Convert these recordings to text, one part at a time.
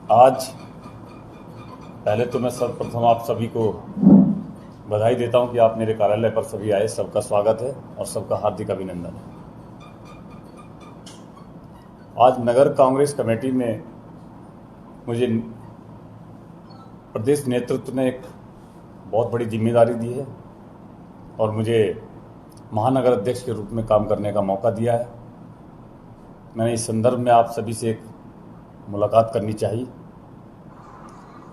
आज पहले तो मैं सर्वप्रथम आप सभी को बधाई देता हूं कि आप मेरे कार्यालय पर सभी आए। सबका स्वागत है और सबका हार्दिक अभिनंदन है। आज नगर कांग्रेस कमेटी में मुझे प्रदेश नेतृत्व ने एक बहुत बड़ी जिम्मेदारी दी है और मुझे महानगर अध्यक्ष के रूप में काम करने का मौका दिया है। मैंने इस संदर्भ में आप सभी से एक मुलाकात करनी चाहिए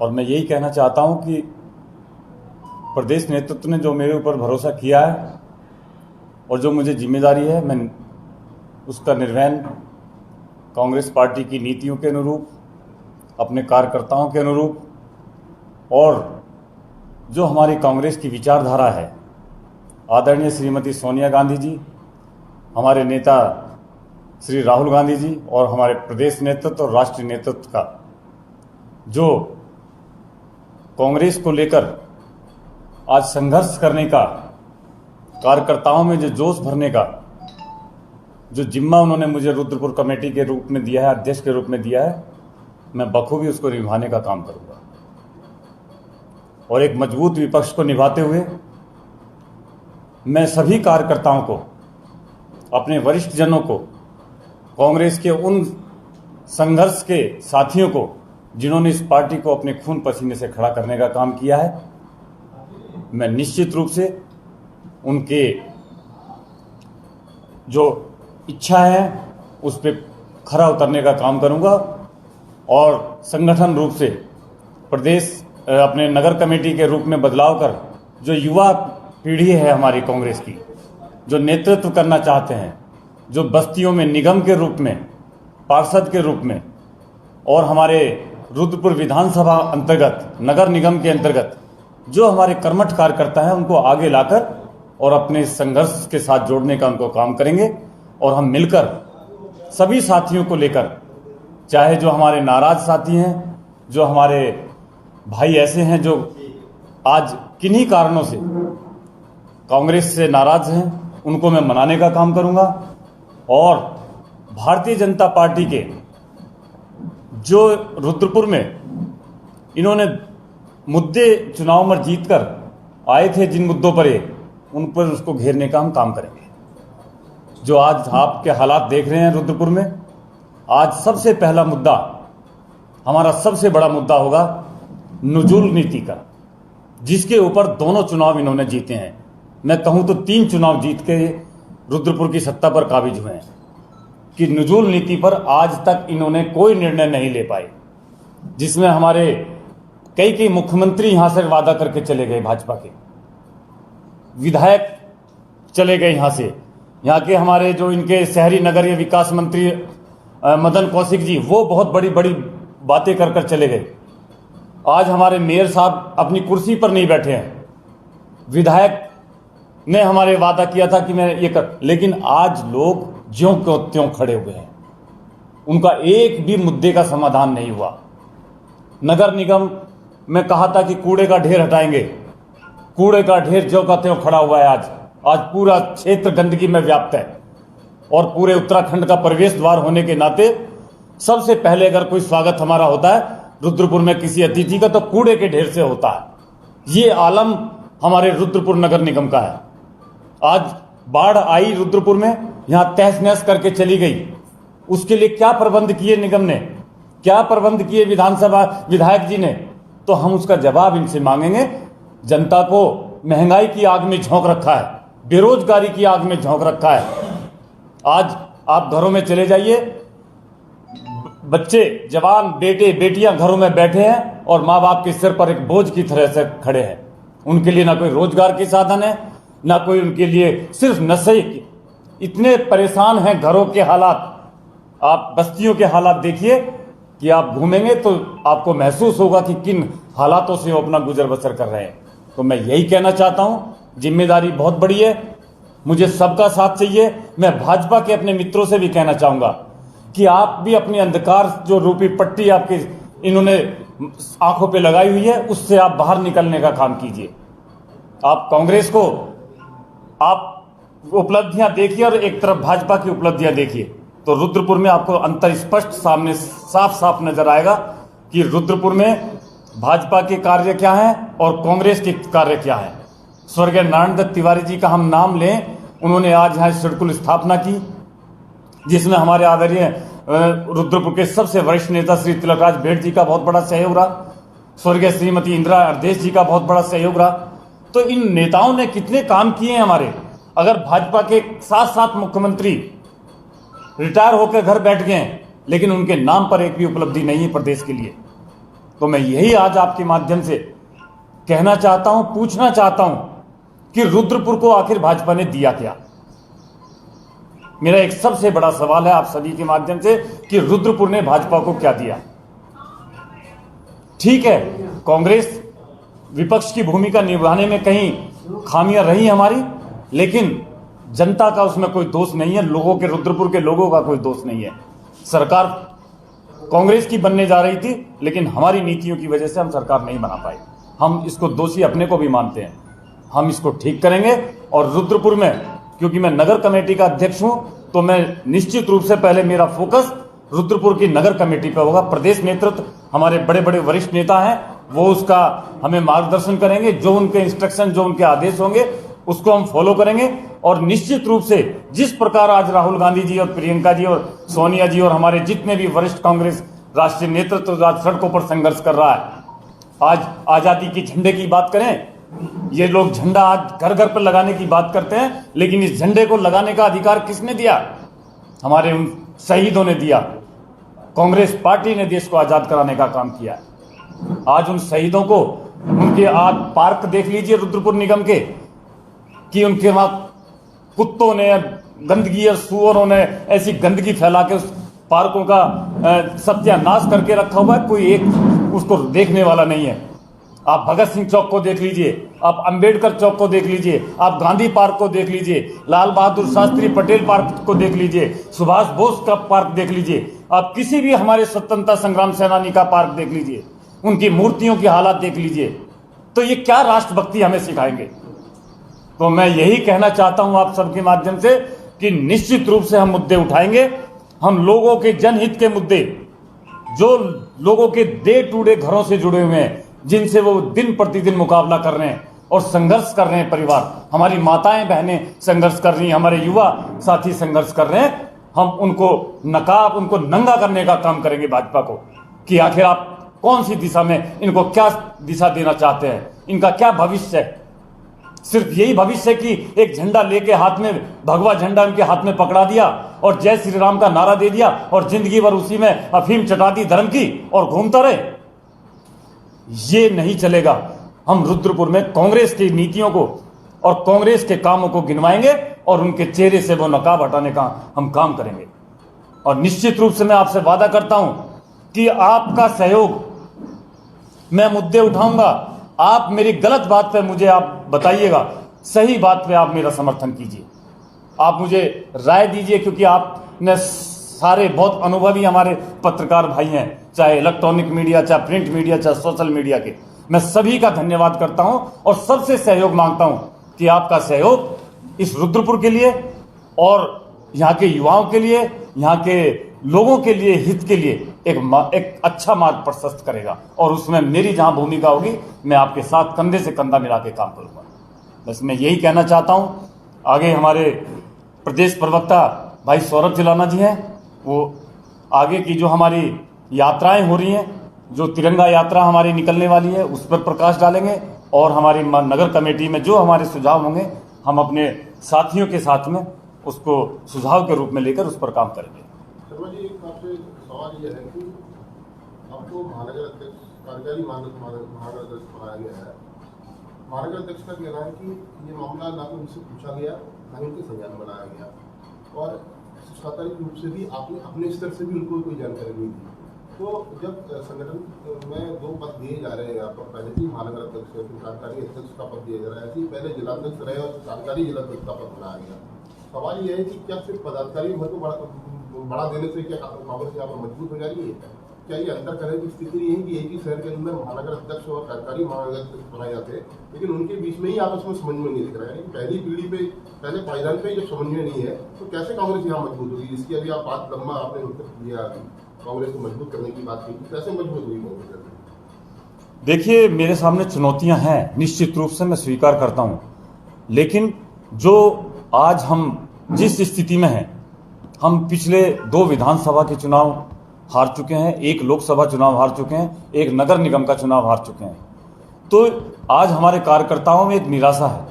और मैं यही कहना चाहता हूं कि प्रदेश नेतृत्व ने जो मेरे ऊपर भरोसा किया है और जो मुझे जिम्मेदारी है, मैं उसका निर्वहन कांग्रेस पार्टी की नीतियों के अनुरूप, अपने कार्यकर्ताओं के अनुरूप और जो हमारी कांग्रेस की विचारधारा है, आदरणीय श्रीमती सोनिया गांधी जी, हमारे नेता श्री राहुल गांधी जी और हमारे प्रदेश नेतृत्व और राष्ट्रीय नेतृत्व का जो कांग्रेस को लेकर आज संघर्ष करने का, कार्यकर्ताओं में जो जोश भरने का जो जिम्मा उन्होंने मुझे रुद्रपुर कमेटी के रूप में दिया है, अध्यक्ष के रूप में दिया है, मैं बखूबी उसको निभाने का काम करूंगा और एक मजबूत विपक्ष को निभाते हुए मैं सभी कार्यकर्ताओं को, अपने वरिष्ठ जनों को, कांग्रेस के उन संघर्ष के साथियों को जिन्होंने इस पार्टी को अपने खून पसीने से खड़ा करने का काम किया है, मैं निश्चित रूप से उनके जो इच्छा है उस पर खरा उतरने का काम करूंगा और संगठन रूप से प्रदेश अपने नगर कमेटी के रूप में बदलाव कर जो युवा पीढ़ी है हमारी कांग्रेस की, जो नेतृत्व करना चाहते हैं, जो बस्तियों में निगम के रूप में, पार्षद के रूप में और हमारे रुद्रपुर विधानसभा अंतर्गत, नगर निगम के अंतर्गत जो हमारे कर्मठ कार्यकर्ता हैं, उनको आगे लाकर और अपने संघर्ष के साथ जोड़ने का उनको काम करेंगे और हम मिलकर सभी साथियों को लेकर, चाहे जो हमारे नाराज साथी हैं, जो हमारे भाई ऐसे हैं जो आज किन्हीं कारणों से कांग्रेस से नाराज हैं, उनको मैं मनाने का काम करूंगा और भारतीय जनता पार्टी के जो रुद्रपुर में इन्होंने मुद्दे चुनाव में जीतकर आए थे, जिन मुद्दों पर उन पर उसको घेरने का हम काम करेंगे। जो आज आपके हालात देख रहे हैं रुद्रपुर में, आज सबसे पहला मुद्दा, हमारा सबसे बड़ा मुद्दा होगा नुजुल नीति का, जिसके ऊपर दोनों चुनाव इन्होंने जीते हैं। मैं कहूं तो 3 चुनाव जीत के रुद्रपुर की सत्ता पर काबिज हुए हैं कि नुजुल नीति पर आज तक इन्होंने कोई निर्णय नहीं ले पाए, जिसमें हमारे कई मुख्यमंत्री यहां से वादा करके चले गए, भाजपा के विधायक चले गए यहां से, यहाँ के हमारे जो इनके शहरी नगरीय विकास मंत्री मदन कौशिक जी, वो बहुत बड़ी बड़ी बातें कर चले गए। आज हमारे मेयर साहब अपनी कुर्सी पर नहीं बैठे हैं। विधायक ने हमारे वादा किया था कि मैं ये कर, लेकिन आज लोग ज्यों को त्यों खड़े हुए हैं, उनका एक भी मुद्दे का समाधान नहीं हुआ। नगर निगम में कहा था कि कूड़े का ढेर हटाएंगे, कूड़े का ढेर ज्यों का त्यों खड़ा हुआ है। आज पूरा क्षेत्र गंदगी में व्याप्त है और पूरे उत्तराखंड का प्रवेश द्वार होने के नाते सबसे पहले अगर कोई स्वागत हमारा होता है रुद्रपुर में किसी अतिथि का, तो कूड़े के ढेर से होता है। ये आलम हमारे रुद्रपुर नगर निगम का है। आज बाढ़ आई रुद्रपुर में, यहां तहस नहस करके चली गई, उसके लिए क्या प्रबंध किए निगम ने, क्या प्रबंध किए विधानसभा विधायक जी ने, तो हम उसका जवाब इनसे मांगेंगे। जनता को महंगाई की आग में झोंक रखा है, बेरोजगारी की आग में झोंक रखा है। आज आप घरों में चले जाइए, बच्चे, जवान, बेटे बेटियां घरों में बैठे हैं और माँ बाप के सिर पर एक बोझ की तरह से खड़े हैं। उनके लिए ना कोई रोजगार के साधन है, ना कोई उनके लिए, सिर्फ नशे। इतने परेशान हैं घरों के हालात। आप बस्तियों के हालात देखिए कि आप घूमेंगे तो आपको महसूस होगा कि किन हालातों से वो अपना गुजर बसर कर रहे हैं। तो मैं यही कहना चाहता हूं, जिम्मेदारी बहुत बड़ी है, मुझे सबका साथ चाहिए। मैं भाजपा के अपने मित्रों से भी कहना चाहूंगा कि आप भी अपनी अंधकार जो रूपी पट्टी आपके इन्होंने आंखों पे लगाई हुई है, उससे आप बाहर निकलने का काम कीजिए। आप कांग्रेस को आप उपलब्धियां देखिए और एक तरफ भाजपा की उपलब्धियां देखिए, तो रुद्रपुर में आपको अंतर स्पष्ट सामने साफ साफ नजर आएगा कि रुद्रपुर में भाजपा के कार्य क्या है और कांग्रेस के कार्य क्या है। स्वर्गीय नारायण दत्त तिवारी जी का हम नाम लें, उन्होंने आज यहाँ शिडकुल स्थापना की, जिसमें हमारे आदरणीय रुद्रपुर के सबसे वरिष्ठ नेता श्री तिलकराज भेट जी का बहुत बड़ा सहयोग रहा, स्वर्गीय श्रीमती इंदिरा हरदेश जी का बहुत बड़ा सहयोग रहा। तो इन नेताओं ने कितने काम किए हैं हमारे। अगर भाजपा के 7 मुख्यमंत्री रिटायर होकर घर बैठ गए हैं, लेकिन उनके नाम पर एक भी उपलब्धि नहीं है प्रदेश के लिए। तो मैं यही आज आपके माध्यम से कहना चाहता हूं, पूछना चाहता हूं कि रुद्रपुर को आखिर भाजपा ने दिया क्या। मेरा एक सबसे बड़ा सवाल है आप सभी के माध्यम से कि रुद्रपुर ने भाजपा को क्या दिया। ठीक है, कांग्रेस विपक्ष की भूमिका निभाने में कहीं खामियां रही हमारी, लेकिन जनता का उसमें कोई दोष नहीं है, लोगों के, रुद्रपुर के लोगों का कोई दोष नहीं है। सरकार कांग्रेस की बनने जा रही थी, लेकिन हमारी नीतियों की वजह से हम सरकार नहीं बना पाए। हम इसको दोषी अपने को भी मानते हैं, हम इसको ठीक करेंगे। और रुद्रपुर में, क्योंकि मैं नगर कमेटी का अध्यक्ष हूं, तो मैं निश्चित रूप से पहले मेरा फोकस रुद्रपुर की नगर कमेटी पर होगा। प्रदेश नेतृत्व, हमारे बड़े बड़े वरिष्ठ नेता हैं, वो उसका हमें मार्गदर्शन करेंगे। जो उनके इंस्ट्रक्शन, जो उनके आदेश होंगे, उसको हम फॉलो करेंगे। और निश्चित रूप से जिस प्रकार आज राहुल गांधी जी और प्रियंका जी और सोनिया जी और हमारे जितने भी वरिष्ठ कांग्रेस राष्ट्रीय नेतृत्व आज सड़कों पर संघर्ष कर रहा है, आज आजादी की झंडे की बात करें, ये लोग झंडा आज घर घर पर लगाने की बात करते हैं, लेकिन इस झंडे को लगाने का अधिकार किसने दिया? हमारे उन शहीदों ने दिया। कांग्रेस पार्टी ने देश को आजाद कराने का काम किया। आज उन शहीदों को, उनके आज पार्क देख लीजिए रुद्रपुर निगम के, कि उनके वहां कुत्तों ने, गंदगी और सुअरों ने ऐसी गंदगी फैला के उस पार्कों का सत्यानाश करके रखा हुआ है, कोई एक उसको देखने वाला नहीं है। आप भगत सिंह चौक को देख लीजिए, आप अंबेडकर चौक को देख लीजिए, आप गांधी पार्क को देख लीजिए, लाल बहादुर शास्त्री पटेल पार्क को देख लीजिए, सुभाष बोस का पार्क देख लीजिए, आप किसी भी हमारे स्वतंत्रता संग्राम सेनानी का पार्क देख लीजिए, उनकी मूर्तियों की हालत देख लीजिए। तो ये क्या राष्ट्रभक्ति हमें सिखाएंगे? तो मैं यही कहना चाहता हूं आप सबके माध्यम से कि निश्चित रूप से हम मुद्दे उठाएंगे। हम लोगों के जनहित के मुद्दे, जो लोगों के डे टू डे घरों से जुड़े हुए हैं, जिनसे वो दिन प्रतिदिन मुकाबला कर रहे हैं और संघर्ष कर रहे हैं, परिवार, हमारी माताएं बहनें संघर्ष कर रही हैं, हमारे युवा साथी संघर्ष कर रहे हैं, हम उनको नकाब, उनको नंगा करने का काम करेंगे भाजपा को, कि आखिर आप कौन सी दिशा में, इनको क्या दिशा देना चाहते हैं, इनका क्या भविष्य है। सिर्फ यही भविष्य है कि एक झंडा लेके हाथ में, भगवा झंडा उनके हाथ में पकड़ा दिया और जय श्री राम का नारा दे दिया और जिंदगी भर उसी में अफीम चटा दी धर्म की और घूमता रहे? ये नहीं चलेगा। हम रुद्रपुर में कांग्रेस की नीतियों को और कांग्रेस के कामों को गिनवाएंगे और उनके चेहरे से वो नकाब हटाने का हम काम करेंगे। और निश्चित रूप से मैं आपसे वादा करता हूं कि आपका सहयोग, मैं मुद्दे उठाऊंगा, आप मेरी गलत बात पे मुझे आप बताइएगा, सही बात पे आप मेरा समर्थन कीजिए, आप मुझे राय दीजिए, क्योंकि आपने सारे बहुत अनुभवी हमारे पत्रकार भाई हैं, चाहे इलेक्ट्रॉनिक मीडिया, चाहे प्रिंट मीडिया, चाहे सोशल मीडिया के। मैं सभी का धन्यवाद करता हूं और सबसे सहयोग मांगता हूं कि आपका सहयोग इस रुद्रपुर के लिए और यहाँ के युवाओं के लिए, यहाँ के लोगों के लिए, हित के लिए एक अच्छा मार्ग प्रशस्त करेगा। और उसमें मेरी जहां भूमिका होगी, मैं आपके साथ कंधे से कंधा मिला के काम करूंगा। बस मैं यही कहना चाहता हूं। आगे हमारे प्रदेश प्रवक्ता भाई सौरभ जिलाना जी हैं, वो आगे की जो हमारी यात्राएं हो रही हैं, जो तिरंगा यात्रा हमारी निकलने वाली है, उस पर प्रकाश डालेंगे और हमारी नगर कमेटी में जो हमारे सुझाव होंगे, हम अपने साथियों के साथ में उसको सुझाव के रूप में लेकर उस पर काम करेंगे। शर्मा जी, आपसे सवाल यह है कि आपको महानगर अध्यक्ष, कार्यकारी महानगर अध्यक्ष बनाया गया है। महानगर अध्यक्ष का कहना है कि ये मामला ना तो उनसे पूछा गया, ना ही उनके संज्ञान में बनाया गया और सरकारी रूप से भी आपने अपने स्तर से भी उनको कोई जानकारी नहीं दी। तो जब संगठन में 2 पद दिए जा रहे हैं, आपको पहले ही महानगर अध्यक्ष, फिर कार्यकारी अध्यक्ष का पद दिया जा रहा है, ऐसे पहले जिलाध्यक्ष रहे और कार्यकारी जिलाध्यक्ष का पद बनाया गया। सवाल यह है कि क्या सिर्फ पदाधिकारी को बढ़ा देने से क्या कांग्रेस यहाँ पर मजबूत हो जाएगी? क्या ये अंतर करने की स्थिति नहीं है कि एक ही शहर के अंदर महानगर अध्यक्ष और कार्यकारी महानगर अध्यक्ष बनाए जाते हैं, लेकिन उनके बीच में ही आपस में समन्वय नहीं दिख रहा है? पहली पीढ़ी पे, पहले पायदान पे जब समन्वय नहीं है तो कैसे कांग्रेस यहाँ मजबूत होगी? इसकी अभी आप बात लंबा आपने उत्तर दिया। कांग्रेस को मजबूत करने की बात की, कैसे मजबूत हुई कांग्रेस? देखिए, मेरे सामने चुनौतियां हैं, निश्चित रूप से मैं स्वीकार करता हूं, लेकिन जो आज हम जिस स्थिति में हैं, हम पिछले 2 विधानसभा के चुनाव हार चुके हैं, 1 लोकसभा चुनाव हार चुके हैं, 1 नगर निगम का चुनाव हार चुके हैं। तो आज हमारे कार्यकर्ताओं में एक निराशा है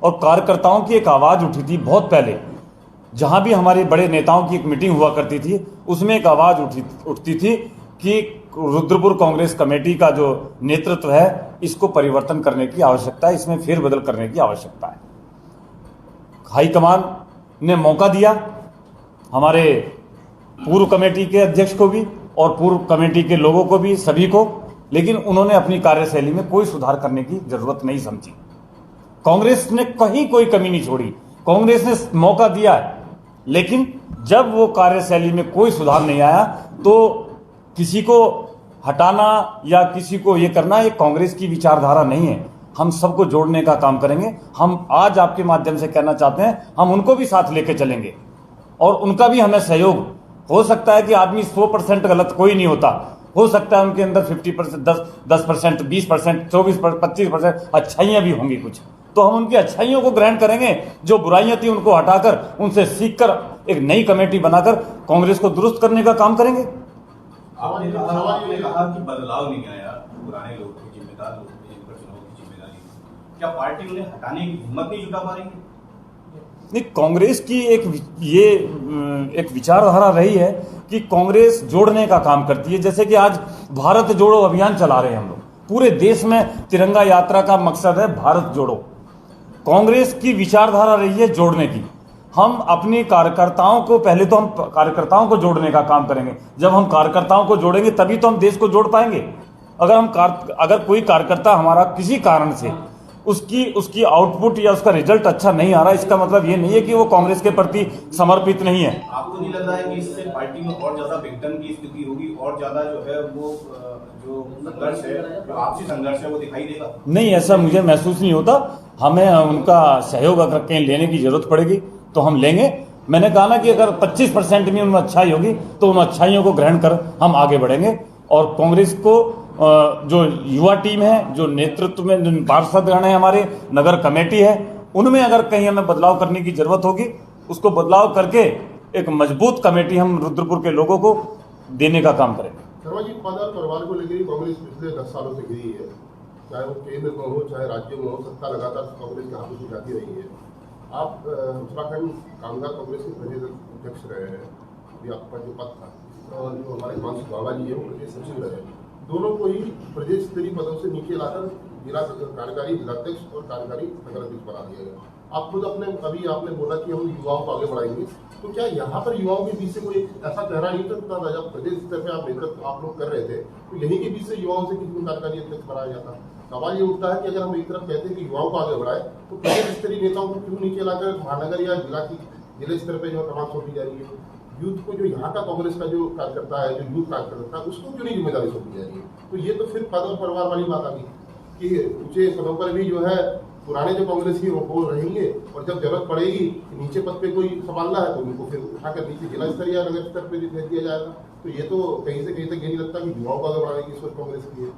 और कार्यकर्ताओं की एक आवाज़ उठी थी बहुत पहले, जहां भी हमारे बड़े नेताओं की एक मीटिंग हुआ करती थी, उसमें एक आवाज़ उठती थी कि रुद्रपुर कांग्रेस कमेटी का जो नेतृत्व है, इसको परिवर्तन करने की आवश्यकता है, इसमें फेरबदल करने की आवश्यकता है। हाईकमान ने मौका दिया हमारे पूर्व कमेटी के अध्यक्ष को भी और पूर्व कमेटी के लोगों को भी, सभी को, लेकिन उन्होंने अपनी कार्यशैली में कोई सुधार करने की जरूरत नहीं समझी। कांग्रेस ने कहीं कोई कमी नहीं छोड़ी, कांग्रेस ने मौका दिया है, लेकिन जब वो कार्यशैली में कोई सुधार नहीं आया तो किसी को हटाना या किसी को ये करना, ये कांग्रेस की विचारधारा नहीं है। हम सबको जोड़ने का काम करेंगे। हम आज आपके माध्यम से कहना चाहते हैं, हम उनको भी साथ लेके चलेंगे और उनका भी हमें सहयोग। हो सकता है कि आदमी 100% गलत कोई नहीं होता, हो सकता है उनके अंदर 50%, 10%, 20%, 24%, 25% अच्छाइयां भी होंगी कुछ, तो हम उनकी अच्छाइयों को ग्रहण करेंगे। जो बुराइयां थी उनको हटाकर, उनसे सीखकर एक नई कमेटी बनाकर कांग्रेस को दुरुस्त करने का काम करेंगे। आपने कहा कि बदलाव नहीं आया, पुराने लोग थे, जिम्मेदार लोग थे, जिन पर चुनाव की जिम्मेदारी, क्या पार्टी उन्हें हटाने की हिम्मत नहीं जुटा पा रही है? नहीं, कांग्रेस की एक विचारधारा रही है कि कांग्रेस जोड़ने का काम करती है। जैसे कि आज भारत जोड़ो अभियान चला रहे हैं हम लोग, पूरे देश में तिरंगा यात्रा का मकसद है भारत जोड़ो। कांग्रेस की विचारधारा रही है जोड़ने की। हम अपने कार्यकर्ताओं को, पहले तो हम कार्यकर्ताओं को जोड़ने का काम करेंगे। जब हम कार्यकर्ताओं को जोड़ेंगे तभी तो हम देश को जोड़ पाएंगे। अगर कोई कार्यकर्ता हमारा किसी कारण से उसकी आउटपुट या उसका रिजल्ट अच्छा नहीं आ रहा, इसका मतलब ये नहीं है कि वो कांग्रेस के प्रति समर्पित नहीं है। आपको नहीं लग रहा है कि इससे पार्टी में और ज्यादा विघटन की स्थिति होगी और ज्यादा जो है वो जो संघर्ष है, जो आपसी संघर्ष है, वो दिखाई देगा? नहीं, ऐसा मुझे महसूस नहीं होता। हमें उनका सहयोग अगर कहीं लेने की जरूरत पड़ेगी तो हम लेंगे। मैंने कहा ना कि अगर 25% में उनमें अच्छाई होगी तो उन अच्छाइयों को ग्रहण कर हम आगे बढ़ेंगे और कांग्रेस को जो युवा टीम है, जो नेतृत्व में जो पार्षदगण है, हमारे नगर कमेटी है, उनमें अगर कहीं हमें बदलाव करने की जरूरत होगी, उसको बदलाव करके एक मजबूत कमेटी हम रुद्रपुर के लोगों को देने का काम करेंगे। शर्मा जी, पद और परिवार को लेकर कांग्रेस पिछले 10 सालों से घिरी है, चाहे वो केंद्र में हो चाहे राज्य में हो, सत्ता लगातार कांग्रेस के हाथों से जाती रही है। आप उत्तराखंड कामगार कांग्रेस के प्रदेश अध्यक्ष रहे हैं, अभी आपका जो पद था, और जो हमारे हिमांशु बाबा जी है वो प्रदेश सचिव रहे हैं। दोनों को ही प्रदेश स्तरीय पदों से नीचे लाकर जिला कार्यकारी जिलाध्यक्ष और कार्यकारी नगर अध्यक्ष बना दिया गया। आप खुद अभी आपने बोला कि हम युवाओं को आगे बढ़ाएंगे, तो क्या यहाँ पर युवाओं के बीच से कोई ऐसा चेहरा नहीं था? जब प्रदेश स्तर पर आप नेतृत्व आप लोग कर रहे थे तो यहीं के बीच से युवाओं से किसी को कार्यकारी अध्यक्ष बनाया जाता? सवाल ये उठता है कि अगर हम एक तरफ कहते हैं कि युवाओं को आगे बढ़ाए, तो प्रदेश स्तरीय नेताओं को क्यों नीचे लाकर महानगर या जिले स्तर पर जो कमान सौंपी जा रही है? यूथ को, जो यहाँ का कांग्रेस का जो कार्यकर्ता है, जो यूथ कार्यकर्ता है, उसको क्यों नहीं जिम्मेदारी सौंपी जा रही है? तो ये तो फिर पद और परिवार वाली बात आ गई कि ऊंचे पदों पर भी जो है पुराने जो कांग्रेस की वो रहेंगे और जब जरूरत पड़ेगी नीचे पद पे कोई संभालना है तो उनको फिर उठाकर नीचे जिला स्तर या नगर स्तर पे भेज दिया जाएगा। तो ये तो कहीं से कहीं तक ये नहीं लगता कि युवाओं को आगे बढ़ाने की सोच कांग्रेस की है?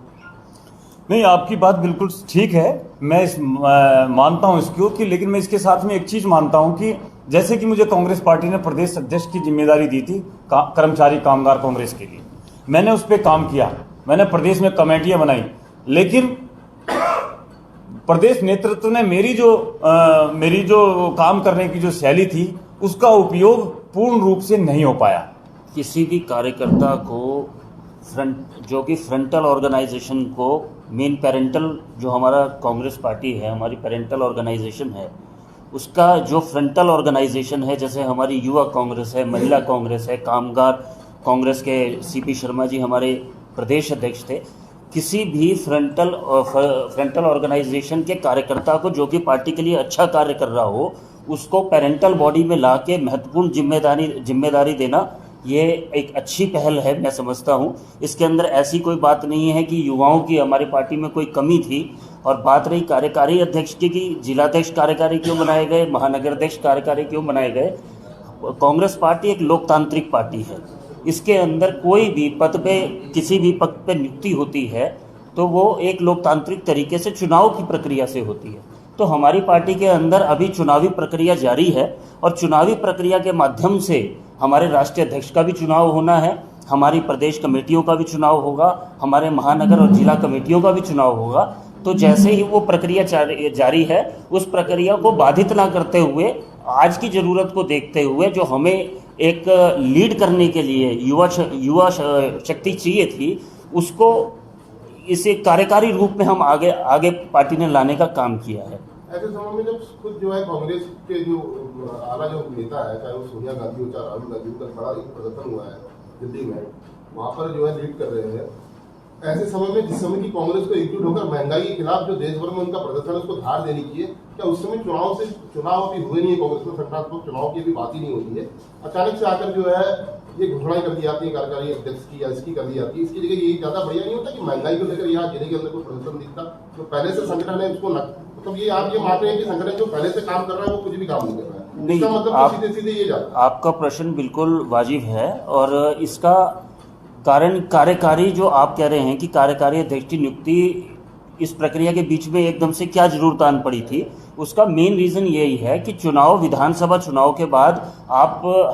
नहीं, आपकी बात बिल्कुल ठीक है, मैं मानता हूं इसको कि, लेकिन मैं इसके साथ में एक चीज मानता हूं कि जैसे कि मुझे कांग्रेस पार्टी ने प्रदेश अध्यक्ष की जिम्मेदारी दी थी कर्मचारी कामगार कांग्रेस के लिए, मैंने उस पर काम किया, मैंने प्रदेश में कमेटियां बनाई, लेकिन प्रदेश नेतृत्व ने मेरी जो काम करने की जो शैली थी उसका उपयोग पूर्ण रूप से नहीं हो पाया। किसी भी कार्यकर्ता को जो कि फ्रंटल ऑर्गेनाइजेशन को, मेन पेरेंटल जो हमारा कांग्रेस पार्टी है, हमारी पेरेंटल ऑर्गेनाइजेशन है, उसका जो फ्रंटल ऑर्गेनाइजेशन है, जैसे हमारी युवा कांग्रेस है, महिला कांग्रेस है, कामगार कांग्रेस के सीपी शर्मा जी हमारे प्रदेश अध्यक्ष थे, किसी भी फ्रंटल ऑर्गेनाइजेशन के कार्यकर्ता को जो कि पार्टी के लिए अच्छा कार्य कर रहा हो, उसको पेरेंटल बॉडी में ला के महत्वपूर्ण जिम्मेदारी देना, ये एक अच्छी पहल है, मैं समझता हूँ। इसके अंदर ऐसी कोई बात नहीं है कि युवाओं की हमारी पार्टी में कोई कमी थी। और बात रही कार्यकारी अध्यक्ष की कि जिलाध्यक्ष कार्यकारी क्यों बनाए गए, महानगर अध्यक्ष कार्यकारी क्यों बनाए गए, कांग्रेस पार्टी एक लोकतांत्रिक पार्टी है इसके अंदर कोई भी पद पे, किसी भी पद पे नियुक्ति होती है तो वो एक लोकतांत्रिक तरीके से चुनाव की प्रक्रिया से होती है। तो हमारी पार्टी के अंदर अभी चुनावी प्रक्रिया जारी है और चुनावी प्रक्रिया के माध्यम से हमारे राष्ट्रीय अध्यक्ष का भी चुनाव होना है, हमारी प्रदेश कमेटियों का भी चुनाव होगा, हमारे महानगर और जिला कमेटियों का भी चुनाव होगा। तो जैसे ही वो प्रक्रिया जारी है, उस प्रक्रिया को बाधित ना करते हुए, आज की ज़रूरत को देखते हुए, जो हमें एक लीड करने के लिए युवा शक्ति चाहिए थी, उसको इसे कार्यकारी रूप में हम आगे पार्टी ने लाने का काम किया है। ऐसे समय में जब खुद जो है कांग्रेस के जो आला जो नेता है, चाहे वो सोनिया गांधी हो चाहे राहुल गांधी, का बड़ा एक प्रदर्शन हुआ है दिल्ली में, वहाँ पर जो है लीड कर रहे हैं। ऐसे समय में जिस समय की कांग्रेस को एकजुट होकर महंगाई के खिलाफ जो देश भर में उनका प्रदर्शन है उसको धार देनी चाहिए, क्या उस समय चुनाव भी हुए नहीं है कांग्रेस में, संक्रांत चुनाव की भी बात ही नहीं होती है, अचानक से आकर जो है ये घोषणाएं कर दी जाती है कार्यकारी अध्यक्ष की या इसकी कर दी जाती है। इसकी जगह ये ज्यादा बढ़िया नहीं होता कि महंगाई को लेकर यहाँ जिले के अंदर कोई प्रदर्शन दिखता, जो पहले से संगठन है उसको मतलब ये आप ये मान रहे हैं कि संगठन जो पहले से काम कर रहा है वो कुछ भी काम नहीं कर रहा है, नहीं, इसका मतलब सीधे सीधे ये जाता है। आपका प्रश्न बिल्कुल वाजिब है और इसका कारण कार्यकारी जो आप कह रहे हैं कि कार्यकारी अध्यक्ष की नियुक्ति इस प्रक्रिया के बीच में एकदम से क्या जरूरत आन पड़ी थी, उसका मेन रीज़न यही है कि चुनाव, विधानसभा चुनाव के बाद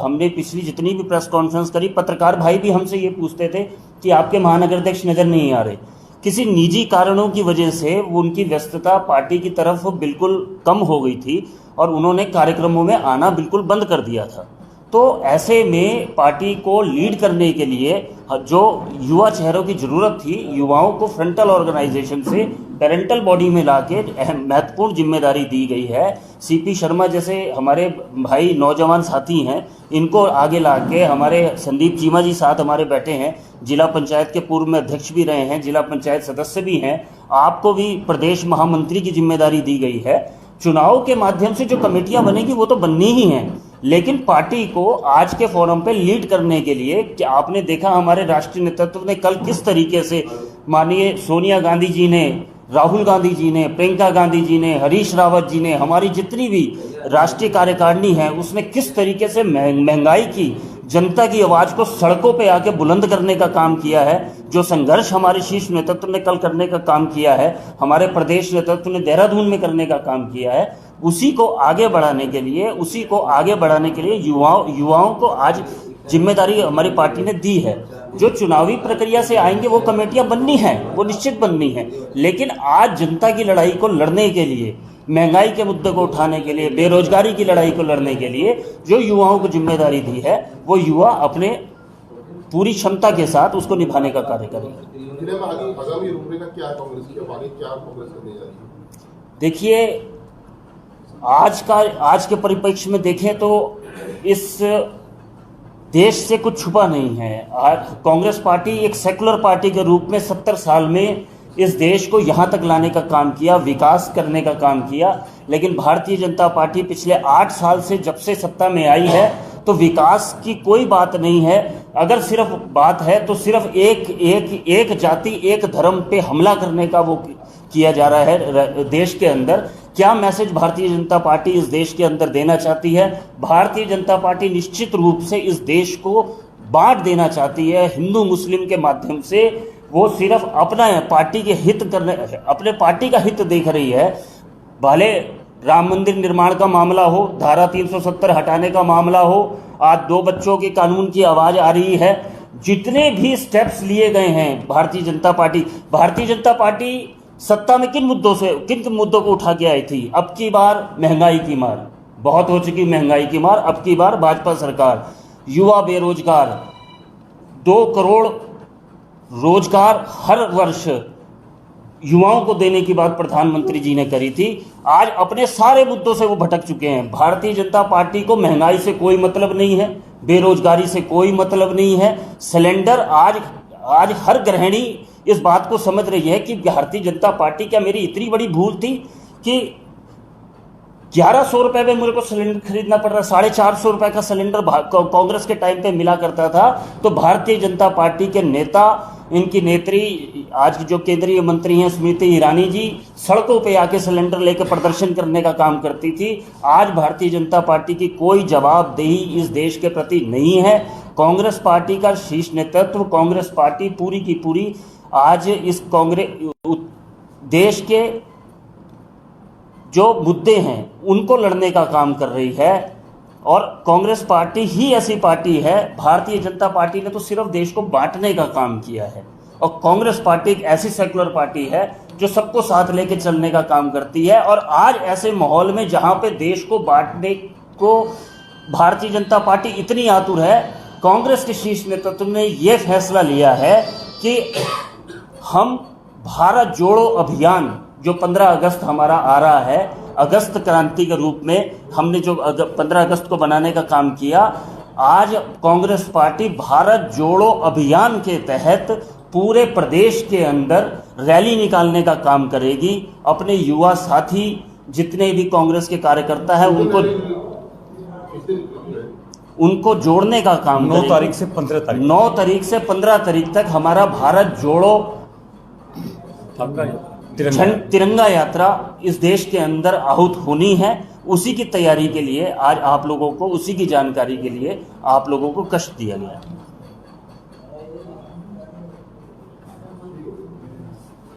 हमने पिछली जितनी भी प्रेस कॉन्फ्रेंस करी, पत्रकार भाई भी हमसे ये पूछते थे कि आपके महानगर अध्यक्ष नज़र नहीं आ रहे। किसी निजी कारणों की वजह से वो उनकी व्यस्तता पार्टी की तरफ बिल्कुल कम हो गई थी और उन्होंने कार्यक्रमों में आना बिल्कुल बंद कर दिया था। तो ऐसे में पार्टी को लीड करने के लिए जो युवा चेहरों की ज़रूरत थी, युवाओं को फ्रंटल ऑर्गेनाइजेशन से पेरेंटल बॉडी में लाके महत्वपूर्ण जिम्मेदारी दी गई है। सीपी शर्मा जैसे हमारे भाई नौजवान साथी हैं, इनको आगे लाके, हमारे संदीप चीमा जी साथ हमारे बैठे हैं, जिला पंचायत के पूर्व में अध्यक्ष भी रहे हैं, जिला पंचायत सदस्य भी हैं, आपको भी प्रदेश महामंत्री की जिम्मेदारी दी गई है। चुनाव के माध्यम से जो कमेटियां बनेगी वो तो बननी ही हैं, लेकिन पार्टी को आज के फोरम पे लीड करने के लिए, कि आपने देखा हमारे राष्ट्रीय नेतृत्व ने कल किस तरीके से माननीय सोनिया गांधी जी ने, राहुल गांधी जी ने, प्रियंका गांधी जी ने, हरीश रावत जी ने, हमारी जितनी भी राष्ट्रीय कार्यकारिणी है उसने किस तरीके से महंगाई की, जनता की आवाज़ को सड़कों पे आके बुलंद करने का काम किया है। जो संघर्ष हमारे शीर्ष नेतृत्व ने कल करने का काम किया है, हमारे प्रदेश नेतृत्व ने देहरादून में करने का काम किया है, उसी को आगे बढ़ाने के लिए युवाओं को आज जिम्मेदारी हमारी पार्टी ने दी है। जो चुनावी प्रक्रिया से आएंगे वो कमेटियां बननी हैं, वो निश्चित बननी हैं, लेकिन आज जनता की लड़ाई को लड़ने के लिए, महंगाई के मुद्दे को उठाने के लिए, बेरोजगारी की लड़ाई को लड़ने के लिए जो युवाओं को जिम्मेदारी दी है, वो युवा अपने पूरी क्षमता के साथ उसको निभाने का कार्य करेंगे। देखिए, आज के परिप्रेक्ष्य में देखें तो इस देश से कुछ छुपा नहीं है। आज कांग्रेस पार्टी एक सेकुलर पार्टी के रूप में 70 साल में इस देश को यहाँ तक लाने का काम किया, विकास करने का काम किया, लेकिन भारतीय जनता पार्टी पिछले 8 साल से जब से सत्ता में आई है तो विकास की कोई बात नहीं है। अगर सिर्फ बात है तो सिर्फ एक जाति, एक धर्म पे हमला करने का वो किया जा रहा है देश के अंदर। क्या मैसेज भारतीय जनता पार्टी इस देश के अंदर देना चाहती है? भारतीय जनता पार्टी निश्चित रूप से इस देश को बांट देना चाहती है हिंदू मुस्लिम के माध्यम से। वो सिर्फ अपना पार्टी के हित करने, अपने पार्टी का हित देख रही है। भले राम मंदिर निर्माण का मामला हो, धारा 370 हटाने का मामला हो, आज 2 बच्चों के कानून की आवाज आ रही है, जितने भी स्टेप्स लिए गए हैं भारतीय जनता पार्टी सत्ता में किन मुद्दों को उठा के आई थी? अब की बार महंगाई की मार, बहुत हो चुकी महंगाई की मार, अब की बार भाजपा सरकार। युवा बेरोजगार, 2 करोड़ रोजगार हर वर्ष युवाओं को देने की बात प्रधानमंत्री जी ने करी थी। आज अपने सारे मुद्दों से वो भटक चुके हैं। भारतीय जनता पार्टी को महंगाई से कोई मतलब नहीं है, बेरोजगारी से कोई मतलब नहीं है। सिलेंडर आज हर गृहिणी इस बात को समझ रही है कि भारतीय जनता पार्टी, क्या मेरी इतनी बड़ी भूल थी कि 1100 रुपए में मेरे को सिलेंडर खरीदना पड़ रहा? 450 रुपए का सिलेंडर कांग्रेस के टाइम पे मिला करता था। तो भारतीय जनता पार्टी के नेता, इनकी नेत्री, आज की जो केंद्रीय मंत्री हैं स्मृति ईरानी जी, सड़कों पे आके सिलेंडर लेकर प्रदर्शन करने का काम करती थी। आज भारतीय जनता पार्टी की कोई जवाबदेही इस देश के प्रति नहीं है। कांग्रेस पार्टी का शीर्ष नेतृत्व, कांग्रेस पार्टी पूरी की पूरी आज इस देश के जो मुद्दे हैं उनको लड़ने का काम कर रही है। और कांग्रेस पार्टी ही ऐसी पार्टी है, भारतीय जनता पार्टी ने तो सिर्फ देश को बांटने का काम किया है, और कांग्रेस पार्टी एक ऐसी सेकुलर पार्टी है जो सबको साथ लेके चलने का काम करती है। और आज ऐसे माहौल में जहां पे देश को बांटने को भारतीय जनता पार्टी इतनी आतुर है, कांग्रेस के शीर्ष नेतृत्व ने यह फैसला लिया है कि हम भारत जोड़ो अभियान जो 15 अगस्त हमारा आ रहा है, अगस्त क्रांति के रूप में हमने जो 15 अगस्त को बनाने का काम किया, आज कांग्रेस पार्टी भारत जोड़ो अभियान के तहत पूरे प्रदेश के अंदर रैली निकालने का काम करेगी। अपने युवा साथी जितने भी कांग्रेस के कार्यकर्ता हैं उनको जोड़ने का काम 9 तारीख से 15 तारीख 9 तारीख से 15 तारीख तक हमारा भारत जोड़ो तिरंगा यात्रा इस देश के अंदर आहूत होनी है। उसी की तैयारी के लिए आज आप लोगों को, उसी की जानकारी के लिए आप लोगों को कष्ट दिया गया।